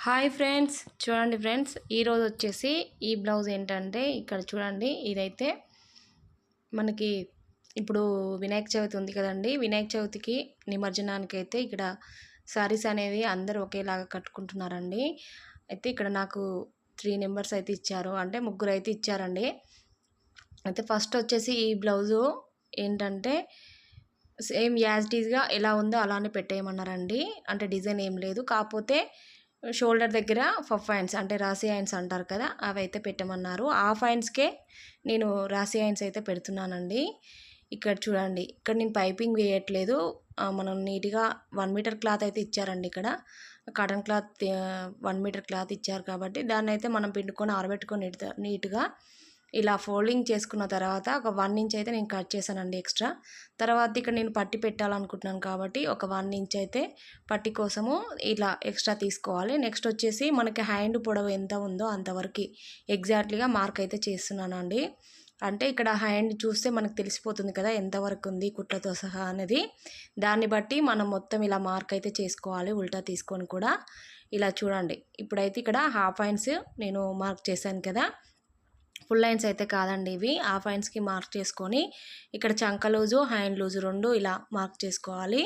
Hi friends, చూడండి friends, ఈరోజు వచ్చేసి ఈ బ్లౌజ్ ఏంటంటే ఇక్కడ చూడండి. ఇదైతే మనకి ఇప్పుడు వినాయక చవితి ఉంది కదండి. వినాయక చవితికి నిమజ్జనానికి అయితే ఇక్కడ సారీస్ అనేది అందరూ ఒకేలాగా కట్టుకుంటున్నారండి. అయితే ఇక్కడ నాకు 3 నెంబర్స్ అయితే ఇచ్చారు, అంటే 3 అయితే ఇచ్చారండి. అయితే ఫస్ట్ వచ్చేసి ఈ బ్లౌజు ఏంటంటే సేమ్ యాజ్ ఇట్ ఈజ్గా ఎలా ఉందో అలానే పెట్టేయమన్నారండి. అంటే డిజైన్ ఏం లేదు, కాకపోతే షోల్డర్ దగ్గర పఫ్ హ్యాండ్స్ అంటే రాసి హ్యాండ్స్ అంటారు కదా, అవి అయితే పెట్టమన్నారు. హాఫ్ హ్యాండ్స్కే నేను రాసి హ్యాండ్స్ అయితే పెడుతున్నానండి. ఇక్కడ చూడండి, ఇక్కడ నేను పైపింగ్ వేయట్లేదు. మనం నీట్గా 1 మీటర్ క్లాత్ అయితే ఇచ్చారండి. ఇక్కడ కాటన్ క్లాత్ 1 మీటర్ క్లాత్ ఇచ్చారు కాబట్టి దాన్ని అయితే మనం పిండుకొని ఆరబెట్టుకొని నీట్గా ఇలా ఫోల్డింగ్ చేసుకున్న తర్వాత ఒక 1 ఇంచ్ అయితే నేను కట్ చేశానండి ఎక్స్ట్రా. తర్వాత ఇక్కడ నేను పట్టి పెట్టాలనుకుంటున్నాను కాబట్టి ఒక 1 ఇంచ్ అయితే పట్టి కోసము ఇలా ఎక్స్ట్రా తీసుకోవాలి. నెక్స్ట్ వచ్చేసి మనకి హ్యాండ్ పొడవు ఎంత ఉందో అంతవరకు ఎగ్జాక్ట్లీగా మార్క్ అయితే చేస్తున్నానండి. అంటే ఇక్కడ హ్యాండ్ చూస్తే మనకు తెలిసిపోతుంది కదా ఎంతవరకు ఉంది కుట్లతో సహా అనేది. దాన్ని బట్టి మనం మొత్తం ఇలా మార్క్ అయితే చేసుకోవాలి, ఉల్టా తీసుకొని కూడా. ఇలా చూడండి, ఇప్పుడైతే ఇక్కడ హాఫ్ హ్యాండ్స్ నేను మార్క్ చేశాను కదా, ఫుల్ హ్యాండ్స్ అయితే కాదండి ఇవి. హాఫ్ హ్యాండ్స్కి మార్క్ చేసుకొని ఇక్కడ చంక లూజు హ్యాండ్ లూజు 2 ఇలా మార్క్ చేసుకోవాలి.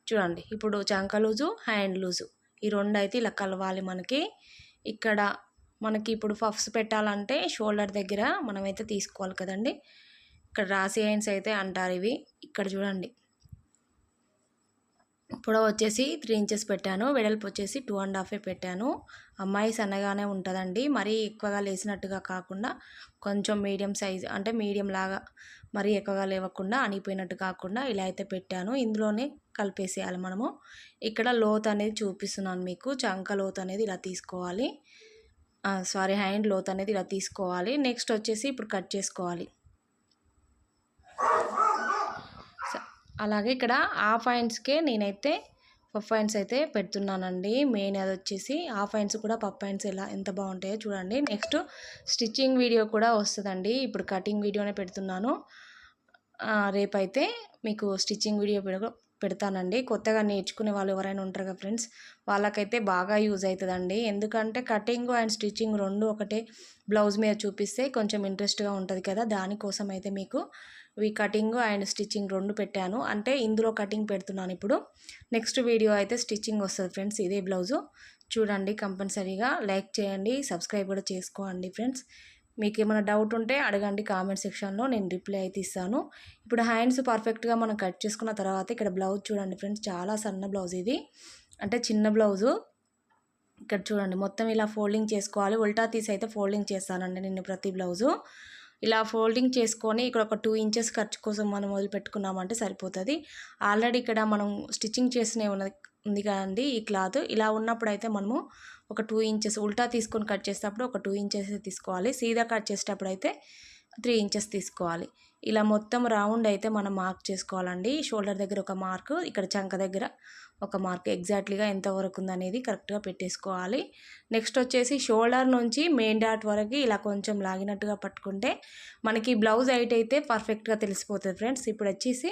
చూడండి, ఇప్పుడు చంక లూజు హ్యాండ్ లూజు ఈ 2 అయితే ఇలా కలవాలి మనకి. ఇక్కడ మనకి ఇప్పుడు పఫ్స్ పెట్టాలంటే షోల్డర్ దగ్గర మనమైతే తీసుకోవాలి కదండి. ఇక్కడ రాసి హ్యాండ్స్ అయితే అంటారు ఇవి. ఇక్కడ చూడండి, పొడవు వచ్చేసి 3 ఇంచెస్ పెట్టాను, వెడల్పు వచ్చేసి 2.5 పెట్టాను. అమ్మాయి సన్నగానే ఉంటుందండి, మరీ ఎక్కువగా లేసినట్టుగా కాకుండా కొంచెం మీడియం సైజ్ అంటే మీడియం లాగా, మరీ ఎక్కువగా లేవకుండా అనిపోయినట్టు కాకుండా ఇలా అయితే పెట్టాను. ఇందులోనే కలిపేసేయాలి మనము. ఇక్కడ లోత్ అనేది చూపిస్తున్నాను మీకు. చంక లోత్ అనేది ఇలా తీసుకోవాలి, హ్యాండ్ లోత్ అనేది ఇలా తీసుకోవాలి. నెక్స్ట్ వచ్చేసి ఇప్పుడు కట్ చేసుకోవాలి. అలాగే ఇక్కడ హాఫ్ హ్యాండ్స్కే నేనైతే పఫ్ హ్యాండ్స్ అయితే పెడుతున్నానండి. మెయిన్ అది వచ్చేసి హాఫ్ హ్యాండ్స్ కూడా పఫ్ హ్యాండ్స్ ఎంత బాగుంటాయో చూడండి. నెక్స్ట్ స్టిచ్చింగ్ వీడియో కూడా వస్తుందండి. ఇప్పుడు కటింగ్ వీడియోనే పెడుతున్నాను. రేపైతే మీకు స్టిచ్చింగ్ వీడియో పెడతానండి. కొత్తగా నేర్చుకునే వాళ్ళు ఎవరైనా ఉంటారు కదా ఫ్రెండ్స్, వాళ్ళకైతే బాగా యూజ్ అవుతుందండి. ఎందుకంటే కటింగ్ అండ్ స్టిచ్చింగ్ 2 ఒకటే బ్లౌజ్ మీద చూపిస్తే కొంచెం ఇంట్రెస్ట్గా ఉంటుంది కదా, దానికోసం అయితే మీకు ఈ కటింగ్ అండ్ స్టిచ్చింగ్ 2 పెట్టాను. అంటే ఇందులో కటింగ్ పెడుతున్నాను ఇప్పుడు. నెక్స్ట్ వీడియో అయితే స్టిచ్చింగ్ వస్తుంది ఫ్రెండ్స్. ఇదే బ్లౌజు చూడండి. కంపల్సరీగా లైక్ చేయండి, సబ్స్క్రైబ్ కూడా చేసుకోండి ఫ్రెండ్స్. మీకు ఏమైనా డౌట్ ఉంటే అడగండి కామెంట్ సెక్షన్లో, నేను రిప్లై అయితే ఇస్తాను. ఇప్పుడు హ్యాండ్స్ పర్ఫెక్ట్గా మనం కట్ చేసుకున్న తర్వాత ఇక్కడ బ్లౌజ్ చూడండి ఫ్రెండ్స్, చాలా సన్న బ్లౌజ్ ఇది, అంటే చిన్న బ్లౌజు. ఇక్కడ చూడండి, మొత్తం ఇలా ఫోల్డింగ్ చేసుకోవాలి. ఉల్టా తీసి అయితే ఫోల్డింగ్ చేస్తానండి నేను ప్రతి బ్లౌజు. ఇలా ఫోల్డింగ్ చేసుకొని ఇక్కడ ఒక 2 ఇంచెస్ ఖర్చు కోసం మనం వదిలిపెట్టుకున్నామంటే సరిపోతుంది. ఆల్రెడీ ఇక్కడ మనం స్టిచ్చింగ్ చేసినవి ఉంది కదండి ఈ క్లాత్. ఇలా ఉన్నప్పుడు అయితే మనము ఒక 2 ఇంచెస్ ఉల్టా తీసుకొని కట్ చేసేటప్పుడు ఒక 2 ఇంచెస్ తీసుకోవాలి. సీదా కట్ చేసేటప్పుడు అయితే 3 ఇంచెస్ తీసుకోవాలి. ఇలా మొత్తం రౌండ్ అయితే మనం మార్క్ చేసుకోవాలండి. షోల్డర్ దగ్గర ఒక మార్క్, ఇక్కడ చంక దగ్గర ఒక మార్క్, ఎగ్జాక్ట్లీగా ఎంతవరకు ఉందనేది కరెక్ట్గా పెట్టేసుకోవాలి. నెక్స్ట్ వచ్చేసి షోల్డర్ నుంచి మెయిన్ డాట్ వరకు ఇలా కొంచెం లాగినట్టుగా పట్టుకుంటే మనకి బ్లౌజ్ హైట్ అయితే పర్ఫెక్ట్గా తెలిసిపోతుంది ఫ్రెండ్స్. ఇప్పుడు వచ్చేసి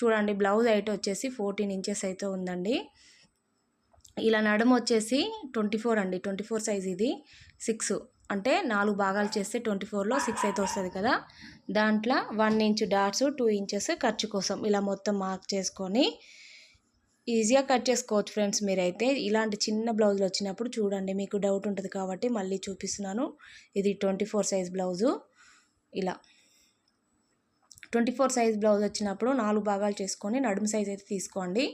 చూడండి, బ్లౌజ్ హైట్ వచ్చేసి 14 ఇంచెస్ అయితే ఉందండి. ఇలా నడుము వచ్చేసి 24 అండి, 24 సైజ్ ఇది. 6 అంటే 4 భాగాలు చేస్తే 24లో 6 అయితే వస్తుంది కదా. దాంట్లో 1 ఇంచ్ డాట్స్, 2 ఇంచెస్ ఖర్చు కోసం ఇలా మొత్తం మార్క్ చేసుకొని ఈజీగా కట్ చేసుకోవచ్చు ఫ్రెండ్స్. మీరైతే ఇలాంటి చిన్న బ్లౌజులు వచ్చినప్పుడు చూడండి, మీకు డౌట్ ఉంటుంది కాబట్టి మళ్ళీ చూపిస్తున్నాను. ఇది 24 సైజ్ బ్లౌజు. ఇలా 24 సైజ్ బ్లౌజ్ వచ్చినప్పుడు 4 భాగాలు చేసుకొని నడుము సైజ్ అయితే తీసుకోండి.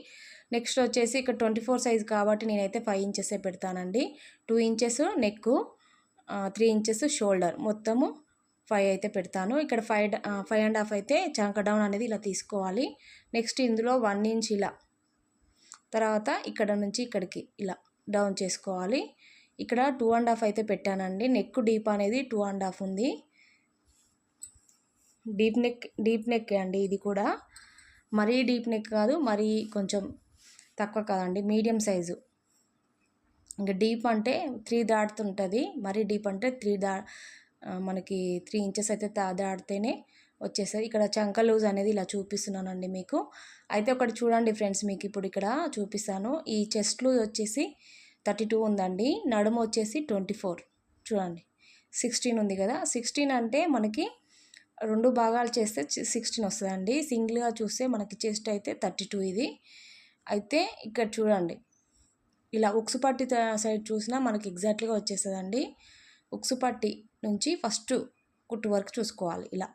నెక్స్ట్ వచ్చేసి ఇక్కడ 24 సైజ్ కాబట్టి నేనైతే 5 ఇంచెసే పెడతానండి. 2 ఇంచెస్ నెక్, 3 ఇంచెస్ షోల్డర్, మొత్తము 5 అయితే పెడతాను. ఇక్కడ 5.5 అయితే చంక డౌన్ అనేది ఇలా తీసుకోవాలి. నెక్స్ట్ ఇందులో 1 ఇంచ్ ఇలా, తర్వాత ఇక్కడ నుంచి ఇక్కడికి ఇలా డౌన్ చేసుకోవాలి. ఇక్కడ 2.5 అయితే పెట్టానండి. నెక్ డీప్ అనేది 2.5 ఉంది. డీప్ నెక్ అండి ఇది కూడా. మరీ డీప్ నెక్ కాదు, మరీ కొంచెం తక్కువ కాదండి, మీడియం సైజు. ఇంకా డీప్ అంటే 3 దాటుతుంటుంది, మరీ డీప్ అంటే మనకి 3 ఇంచెస్ అయితే దాటితేనే వచ్చేసరి. ఇక్కడ చంక లూజ్ అనేది ఇలా చూపిస్తున్నానండి మీకు. అయితే ఒకటి చూడండి ఫ్రెండ్స్, మీకు ఇప్పుడు ఇక్కడ చూపిస్తాను. ఈ చెస్ట్ లూజ్ వచ్చేసి 32 ఉందండి. నడుము వచ్చేసి 24 చూడండి. 16 ఉంది కదా. 16 అంటే మనకి 2 భాగాలు చేస్తే 16 వస్తుందండి. సింగిల్గా చూస్తే మనకి చెస్ట్ అయితే 32 ఇది. అయితే ఇక్కడ చూడండి, ఇలా ఉక్సు పట్టి సైడ్ చూసినా మనకి ఎగ్జాక్ట్లీగా వచ్చేస్తుందండి. ఉక్సు పట్టి నుంచి ఫస్ట్ కుట్టు వరకు చూసుకోవాలి. ఇలా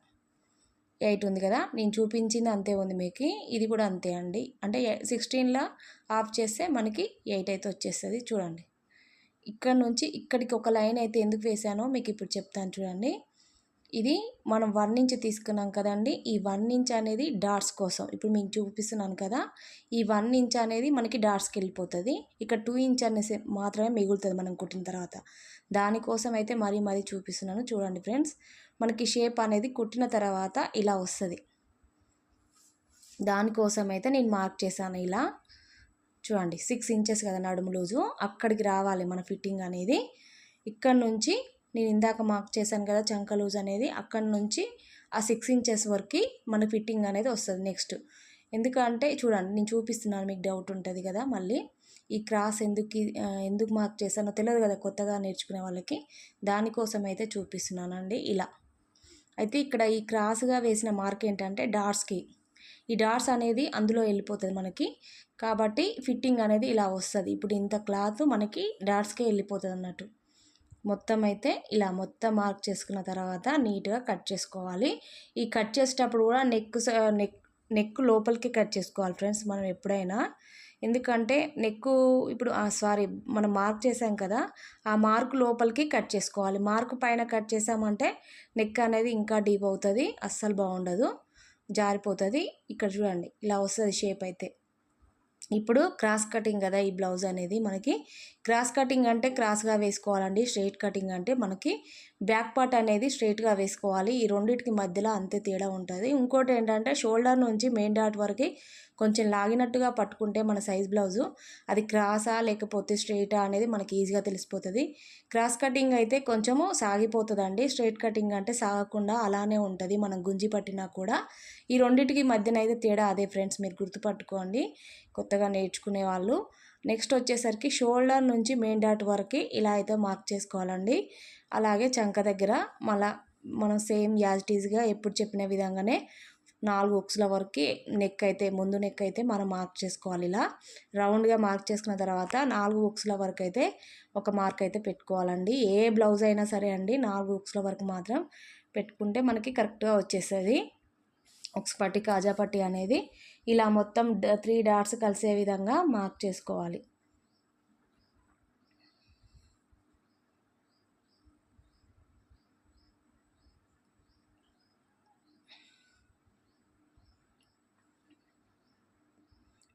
8 ఉంది కదా, నేను చూపించింది అంతే ఉంది మీకు. ఇది కూడా అంతే అండి. అంటే 16లో ఆఫ్ చేస్తే మనకి 8 అయితే వచ్చేస్తుంది. చూడండి, ఇక్కడ నుంచి ఇక్కడికి ఒక లైన్ అయితే ఎందుకు వేసానో మీకు ఇప్పుడు చెప్తాను చూడండి. ఇది మనం 1 ఇంచ్ తీసుకున్నాం కదండి. ఈ 1 ఇంచ్ అనేది డాట్స్ కోసం ఇప్పుడు మీకు చూపిస్తున్నాను కదా. ఈ 1 ఇంచ్ అనేది మనకి డాట్స్కి వెళ్ళిపోతుంది. ఇక్కడ 2 ఇంచ్ అనేసి మాత్రమే మిగులుతుంది మనం కుట్టిన తర్వాత. దానికోసం అయితే మరీ చూపిస్తున్నాను చూడండి ఫ్రెండ్స్. మనకి షేప్ అనేది కుట్టిన తర్వాత ఇలా వస్తుంది. దానికోసం అయితే నేను మార్క్ చేశాను ఇలా. చూడండి, 6 ఇంచెస్ కదా నడుము లూజు, అక్కడికి రావాలి మన ఫిట్టింగ్ అనేది. ఇక్కడ నుంచి నేను ఇందాక మార్క్ చేశాను కదా చంక లూజ్ అనేది, అక్కడ నుంచి ఆ 6 ఇంచెస్ వరకు మన ఫిట్టింగ్ అనేది వస్తుంది నెక్స్ట్. ఎందుకంటే చూడండి, నేను చూపిస్తున్నాను, మీకు డౌట్ ఉంటుంది కదా మళ్ళీ. ఈ క్రాస్ ఎందుకు మార్క్ చేశానో తెలియదు కదా కొత్తగా నేర్చుకునే వాళ్ళకి. దానికోసం అయితే చూపిస్తున్నానండి ఇలా. అయితే ఇక్కడ ఈ క్రాస్గా వేసిన మార్క్ ఏంటంటే డాట్స్కి, ఈ డాట్స్ అనేది అందులో వెళ్ళిపోతుంది మనకి. కాబట్టి ఫిట్టింగ్ అనేది ఇలా వస్తుంది. ఇప్పుడు ఇంత క్లాత్ మనకి డాట్స్కే వెళ్ళిపోతుంది అన్నట్టు. మొత్తం అయితే ఇలా మొత్తం మార్క్ చేసుకున్న తర్వాత నీట్గా కట్ చేసుకోవాలి. ఈ కట్ చేసేటప్పుడు కూడా నెక్ లోపలికి కట్ చేసుకోవాలి ఫ్రెండ్స్ మనం ఎప్పుడైనా. ఎందుకంటే ఇప్పుడు మనం మార్క్ చేసాం కదా, ఆ మార్క్ లోపలికి కట్ చేసుకోవాలి. మార్క్ పైన కట్ చేసామంటే నెక్ అనేది ఇంకా డీప్ అవుతుంది, అస్సలు బాగుండదు, జారిపోతుంది. ఇక్కడ చూడండి ఇలా వస్తుంది షేప్ అయితే. ఇప్పుడు క్రాస్ కటింగ్ కదా ఈ బ్లౌజ్ అనేది మనకి. క్రాస్ కటింగ్ అంటే క్రాస్గా వేసుకోవాలండి. స్ట్రైట్ కటింగ్ అంటే మనకి బ్యాక్ పార్ట్ అనేది స్ట్రైట్గా వేసుకోవాలి. ఈ రెండింటికి మధ్యలో అంతే తేడా ఉంటుంది. ఇంకోటి ఏంటంటే షోల్డర్ నుంచి మెయిన్ డాట్ వరకు కొంచెం లాగినట్టుగా పట్టుకుంటే మన సైజ్ బ్లౌజు అది క్రాసా లేకపోతే స్ట్రైటా అనేది మనకి ఈజీగా తెలిసిపోతుంది. క్రాస్ కటింగ్ అయితే కొంచెము సాగిపోతుందండి. స్ట్రైట్ కటింగ్ అంటే సాగకుండా అలానే ఉంటుంది మనం గుంజి పట్టినా కూడా. ఈ రెండింటికి మధ్యన అయితే తేడా అదే ఫ్రెండ్స్, మీరు గుర్తుపట్టుకోండి కొత్తగా నేర్చుకునే వాళ్ళు. నెక్స్ట్ వచ్చేసరికి షోల్డర్ నుంచి మెయిన్ డాట్ వరకు ఇలా అయితే మార్క్ చేసుకోవాలండి. అలాగే చంక దగ్గర మళ్ళీ మనం సేమ్ యాజ్ ఇట్ ఈజ్గా ఎప్పుడు చెప్పిన విధంగానే 4 ఉక్సుల వరకు ముందు నెక్ అయితే మనం మార్క్ చేసుకోవాలి. ఇలా రౌండ్గా మార్క్ చేసుకున్న తర్వాత 4 ఉక్సుల వరకు అయితే ఒక మార్క్ అయితే పెట్టుకోవాలండి. ఏ బ్లౌజ్ అయినా సరే అండి 4 ఉక్సుల వరకు మాత్రం పెట్టుకుంటే మనకి కరెక్ట్గా వచ్చేస్తుంది. ఉక్స్ పట్టి కాజా పట్టి అనేది ఇలా మొత్తం 3 డాట్స్ కలిసే విధంగా మార్క్ చేసుకోవాలి.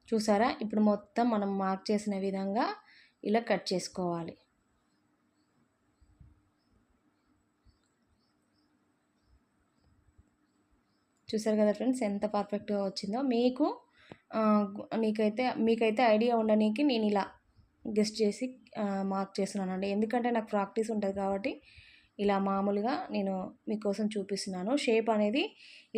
చూసారా, ఇప్పుడు మొత్తం మనం మార్క్ చేసిన విధంగా ఇలా కట్ చేసుకోవాలి. చూసారు కదా ఫ్రెండ్స్ ఎంత పర్ఫెక్ట్గా వచ్చిందో. మీకైతే ఐడియా ఉండడానికి నేను ఇలా గెస్ట్ చేసి మార్క్ చేస్తున్నానండి. ఎందుకంటే నాకు ప్రాక్టీస్ ఉంటుంది కాబట్టి ఇలా మామూలుగా నేను మీకోసం చూపిస్తున్నాను. షేప్ అనేది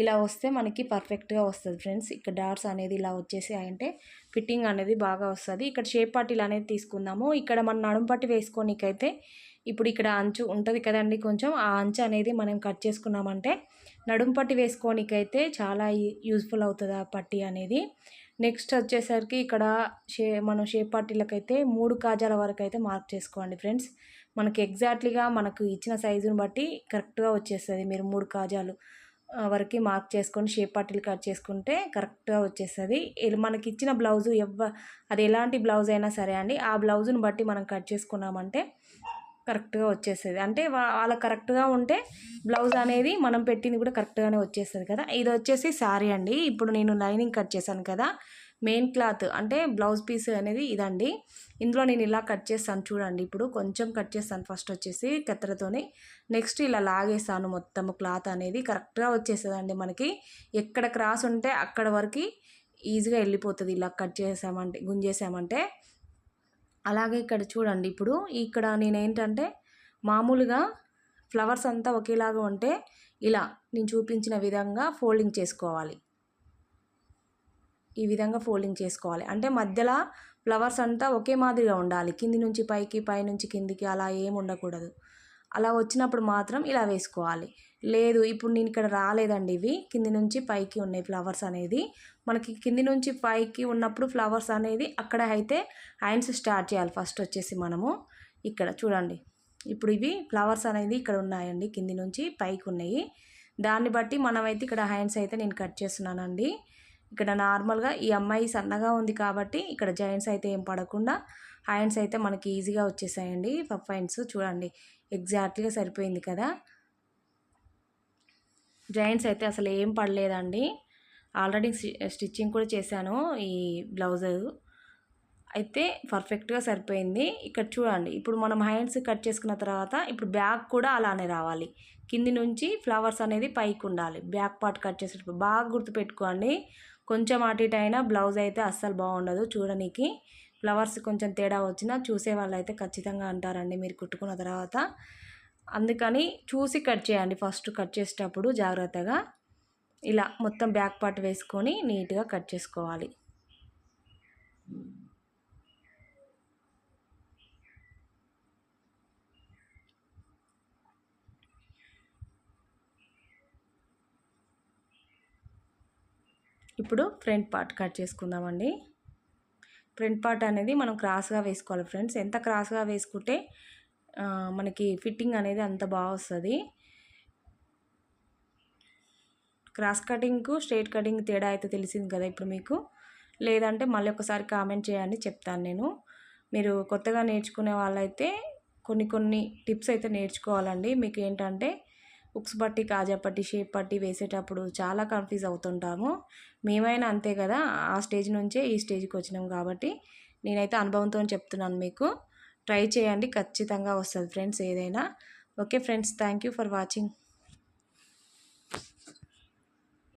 ఇలా వస్తే మనకి పర్ఫెక్ట్గా వస్తుంది ఫ్రెండ్స్. ఇక్కడ డాట్స్ అనేది ఇలా వచ్చేసి అంటే ఫిట్టింగ్ అనేది బాగా వస్తుంది. ఇక్కడ షేప్ పట్టీలు అనేది తీసుకుందాము. ఇక్కడ మన నడుము పట్టి వేసుకోనికైతే ఇప్పుడు ఇక్కడ అంచు ఉంటుంది కదండి, కొంచెం ఆ అంచు అనేది మనం కట్ చేసుకున్నామంటే నడుము పట్టి వేసుకోనికైతే చాలా యూజ్ఫుల్ అవుతుంది ఆ పట్టి అనేది. నెక్స్ట్ వచ్చేసరికి ఇక్కడ మనం షేప్ పట్టీలకైతే 3 కాజాల వరకు అయితే మార్క్ చేసుకోండి ఫ్రెండ్స్. మనకి ఎగ్జాక్ట్లీగా మనకు ఇచ్చిన సైజుని బట్టి కరెక్ట్గా వచ్చేస్తుంది. మీరు 3 కాజాలు వరకు మార్క్ చేసుకొని షేప్ పట్టీలు కట్ చేసుకుంటే కరెక్ట్గా వచ్చేస్తుంది. మనకి ఇచ్చిన బ్లౌజు అది ఎలాంటి బ్లౌజ్ అయినా సరే అండి, ఆ బ్లౌజుని బట్టి మనం కట్ చేసుకున్నామంటే కరెక్ట్గా వచ్చేస్తుంది. అంటే వాళ్ళ కరెక్ట్గా ఉంటే బ్లౌజ్ అనేది మనం పెట్టింది కూడా కరెక్ట్గానే వచ్చేస్తుంది కదా. ఇది వచ్చేసి శారీ అండి. ఇప్పుడు నేను లైనింగ్ కట్ చేశాను కదా, మెయిన్ క్లాత్ అంటే బ్లౌజ్ పీస్ అనేది ఇదండి. ఇందులో నేను ఇలా కట్ చేస్తాను చూడండి. ఇప్పుడు కొంచెం కట్ చేస్తాను ఫస్ట్ వచ్చేసి కత్తెరతోని. నెక్స్ట్ ఇలా లాగేస్తాను మొత్తం క్లాత్ అనేది కరెక్ట్గా వచ్చేస్తుందండి. మనకి ఎక్కడ క్రాస్ ఉంటే అక్కడ వరకు ఈజీగా వెళ్ళిపోతుంది ఇలా కట్ చేసామంటే, గుంజేసామంటే. అలాగే ఇక్కడ చూడండి, ఇప్పుడు ఇక్కడ నేనేంటంటే మామూలుగా ఫ్లవర్స్ అంతా ఒకేలాగా ఉంటే ఇలా నేను చూపించిన విధంగా ఫోల్డింగ్ చేసుకోవాలి. ఈ విధంగా ఫోల్డింగ్ చేసుకోవాలి. అంటే మధ్యలో ఫ్లవర్స్ అంతా ఒకే మాదిరిగా ఉండాలి. కింది నుంచి పైకి, పైనుంచి కిందికి అలా ఏమి ఉండకూడదు. అలా వచ్చినప్పుడు మాత్రం ఇలా వేసుకోవాలి. లేదు ఇప్పుడు నేను ఇక్కడ రాలేదండి, ఇవి కింది నుంచి పైకి ఉన్నాయి ఫ్లవర్స్ అనేది. మనకి కింది నుంచి పైకి ఉన్నప్పుడు ఫ్లవర్స్ అనేది అక్కడ అయితే హ్యాండ్స్ స్టార్ట్ చేయాలి. ఫస్ట్ వచ్చేసి మనము ఇక్కడ చూడండి, ఇప్పుడు ఇవి ఫ్లవర్స్ అనేది ఇక్కడ ఉన్నాయండి, కింది నుంచి పైకి ఉన్నాయి. దాన్ని బట్టి మనమైతే ఇక్కడ హ్యాండ్స్ అయితే నేను కట్ చేస్తున్నానండి. ఇక్కడ నార్మల్గా ఈ అమ్మాయి సన్నగా ఉంది కాబట్టి ఇక్కడ జాయింట్స్ అయితే ఏం పడకుండా హ్యాండ్స్ అయితే మనకి ఈజీగా వచ్చేసాయండి. పఫ్ హ్యాండ్స్ చూడండి, ఎగ్జాక్ట్గా సరిపోయింది కదా. జాయింట్స్ అయితే అసలు ఏం పడలేదండి. ఆల్రెడీ స్టిచ్చింగ్ కూడా చేశాను ఈ బ్లౌజ్ అయితే పర్ఫెక్ట్గా సరిపోయింది. ఇక్కడ చూడండి, ఇప్పుడు మనం హ్యాండ్స్ కట్ చేసుకున్న తర్వాత ఇప్పుడు బ్యాక్ కూడా అలానే రావాలి. కింది నుంచి ఫ్లవర్స్ అనేది పైకి ఉండాలి. బ్యాక్ పార్ట్ కట్ చేసేటప్పుడు బాగా గుర్తుపెట్టుకోండి. కొంచెం అటు ఇటు అయినా బ్లౌజ్ అయితే అస్సలు బాగుండదు చూడడానికి. ఫ్లవర్స్ కొంచెం తేడా వచ్చినా చూసే వాళ్ళు అయితే ఖచ్చితంగా అంటారండి మీరు కుట్టుకున్న తర్వాత. అందుకని చూసి కట్ చేయండి ఫస్ట్ కట్ చేసేటప్పుడు జాగ్రత్తగా. ఇలా మొత్తం బ్యాక్ పార్ట్ వేసుకొని నీట్గా కట్ చేసుకోవాలి. ఇప్పుడు ఫ్రంట్ పార్ట్ కట్ చేసుకుందామండి. ఫ్రంట్ పార్ట్ అనేది మనం క్రాస్గా వేసుకోవాలి ఫ్రెండ్స్. ఎంత క్రాస్గా వేసుకుంటే మనకి ఫిట్టింగ్ అనేది అంత బాగా వస్తుంది. క్రాస్ కటింగ్కు స్ట్రైట్ కటింగ్ తేడా అయితే తెలిసింది కదా ఇప్పుడు మీకు. లేదంటే మళ్ళీ ఒకసారి కామెంట్ చేయండి, చెప్తాను నేను. మీరు కొత్తగా నేర్చుకునే వాళ్ళైతే కొన్ని టిప్స్ అయితే నేర్చుకోవాలండి. మీకు ఏంటంటే ఉక్స్ పట్టి, కాజా పట్టి, షేప్ పట్టి వేసేటప్పుడు చాలా కన్ఫ్యూజ్ అవుతుంటాము. మేమైనా అంతే కదా, ఆ స్టేజ్ నుంచే ఈ స్టేజ్కి వచ్చినాం కాబట్టి నేనైతే అనుభవంతో చెప్తున్నాను మీకు. ట్రై చేయండి, ఖచ్చితంగా వస్తుంది ఫ్రెండ్స్ ఏదైనా. Okay friends, thank you for watching.